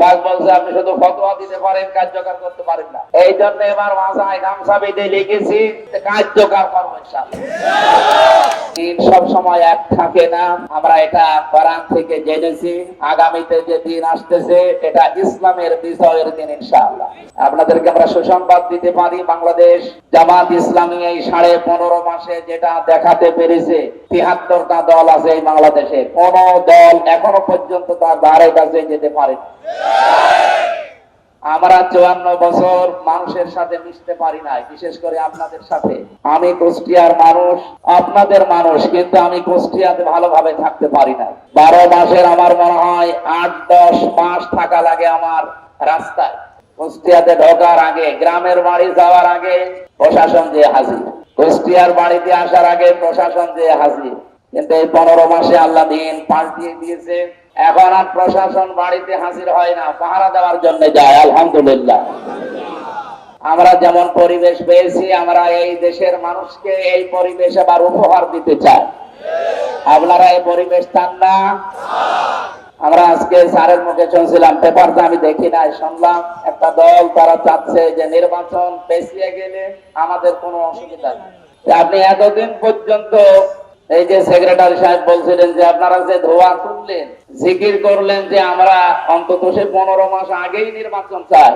ভাগ বলছে আপনি শুধু ফতোয়া দিতে পারেন, কার্যকর করতে পারেন না। এই জন্য এবার মাথায় গামছা বেঁধে লিখেছি কার্যকর করবো ইনশাআল্লাহ। দিন সব সময় এক থাকে না, আমরা এটা কোরআন থেকে জেনেছি। আগামীতে যে দিন আসতেছে এটা ইসলামের বিজয়ের দিন ইনশাআল্লাহ। আপনাদেরকে আমরা সুসংবাদ দিতে পারি, বাংলাদেশ জামাত ইসলামী এই 15.5 মাসে যেটা দেখাতে পেরেছে, 73টা দল আছে এই বাংলাদেশে, কোন দল এখনো পর্যন্ত তার ধারে কাছে যেতে পারে। আমরা 54 বছর মানুষের সাথে মিশতে পারি নাই, বিশেষ করে আপনাদের সাথে। আমি কুষ্টিয়ার মানুষ, আপনাদের মানুষ, কিন্তু আমি কুষ্টিয়াতে ভালোভাবে থাকতে পারি না। 12 মাসের আমার মনে হয় 8-10 মাস থাকা লাগে আমার রাস্তায়। কুষ্টিয়াতে ঢোকার আগে, গ্রামের বাড়ি যাওয়ার আগে প্রশাসন যে হাজির, কুষ্টিয়ার বাড়িতে আসার আগে প্রশাসন যে হাজির। কিন্তু এই 15 মাসে আল্লাহ দিন পাল্টিয়ে দিয়েছে। এখন আর প্রশাসন বাড়িতে হাজির হয় না, পাহারা দেওয়ার জন্য যায়। আলহামদুলিল্লাহ। আমরা যেমন পরিবেশ পেয়েছি, আমরা এই দেশের মানুষকে এই পরিবেশ আবার উপহার দিতে চাই। আপনারা এই পরিবেশ চান না? আমরা আজকে স্যারের মুখে শুনছিলাম, পেপারটা আমি দেখি নাই, শুনলাম একটা দল তারা চাচ্ছে যে নির্বাচন পেছিয়ে গেলে আমাদের কোনো অসুবিধা নেই। আপনি এতদিন পর্যন্ত এই যে সেক্রেটারি সাহেব বলছিলেন যে আপনারা যে ধোয়া তুললেন, জিকির করলেন যে আমরা অন্তত 15 মাস আগেই নির্বাচন চাই।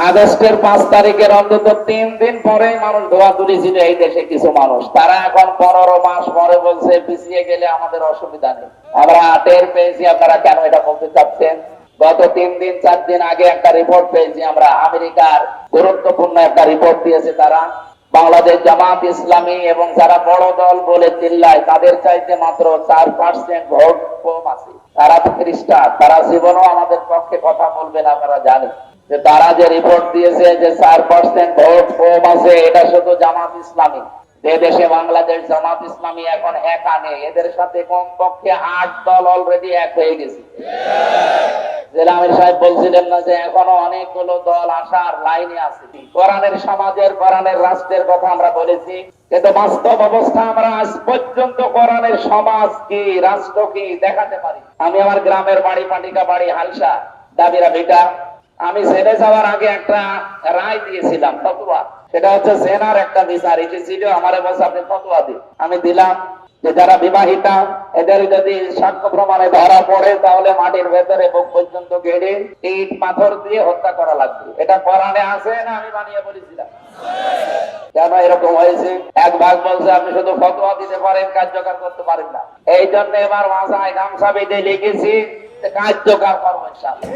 আগস্টের 5 তারিখের অন্তত 3 দিন পরেই মানুষ ধোয়া তুলেছিল এই দেশে কিছু মানুষ। তারা এখন 15 মাস পরে বলছে পিছিয়ে গেলে আমাদের অসুবিধা নেই। আমরা টের পেয়েছি আপনারা কেন এটা বলতে চাচ্ছেন। গত 3 দিন 4 দিন আগে একটা রিপোর্ট পেয়েছি আমরা, আমেরিকার গুরুত্বপূর্ণ একটা রিপোর্ট দিয়েছে তারা। বাংলাদেশ জামাত ইসলামী এবং যারা বড় দল বলে চিল্লায় তাদের চাইতে মাত্র 4% ভোট কম আছে। তারা খ্রিস্টান, তারা জীবনও আমাদের পক্ষে কথা বলবেন। আপনারা জানেন যে তারা যে রিপোর্ট দিয়েছে যে 4% ভোট কম আছে, এটা শুধু জামাত ইসলামী। যে দেশে বাংলাদেশ জামাত ইসলামী এখন একা নেই, এদের সাথে কমপক্ষে 8 দল অলরেডি এক হয়ে গেছে। জেলা আমির সাহেব বলছিলেন না যে এখনো অনেকগুলো দল আসার লাইনে আছে। কোরআনের সমাজের, কোরআনের রাষ্ট্রের কথা আমরা বলেছি, কিন্তু বাস্তব অবস্থা আমরা আজ পর্যন্ত কোরআনের সমাজ কি, রাষ্ট্র কি দেখাতে পারি। আমি আমার গ্রামের বাড়ি, পাটিকা বাড়ি, হালসা, দাবিরা ভিটা, আমি জেলে যাওয়ার আগে একটা রায় দিয়েছিলাম, ফতোয়া। সেটা হচ্ছে জেনার একটা বিচার, এটি ছিল আমার বলছে আপনি ফতোয়া দিন। আমি দিলাম যে যারা বিবাহিতা এদের যদি সাক্ষ্য প্রমাণে ধরা পড়ে তাহলে মাটির ভেতরে বুক পর্যন্ত গেড়ে ইট পাথর দিয়ে হত্যা করা লাগবে। এটা কোরআনে আছে না আমি বানিয়ে বলেছিলাম? কেন এরকম হয়েছে? এক ভাগ বলছে আপনি শুধু ফতোয়া দিতে পারেন, কার্যকর করতে পারেন না। এই জন্য এবার মাথায় গামছা বেঁধে লিখেছি কার্যকর করবো ইনশাআল্লাহ।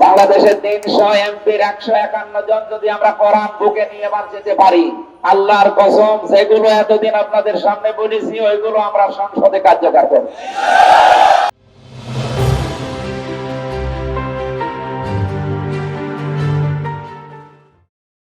বাংলাদেশের 300 এমপির 151 জন যদি আমরা কোরআন বুকে নিয়ে এবার যেতে পারি, আল্লাহর কসম যেগুলো এতদিন আপনাদের সামনে বলেছি ওইগুলো আমরা সংসদে কার্যকর করব।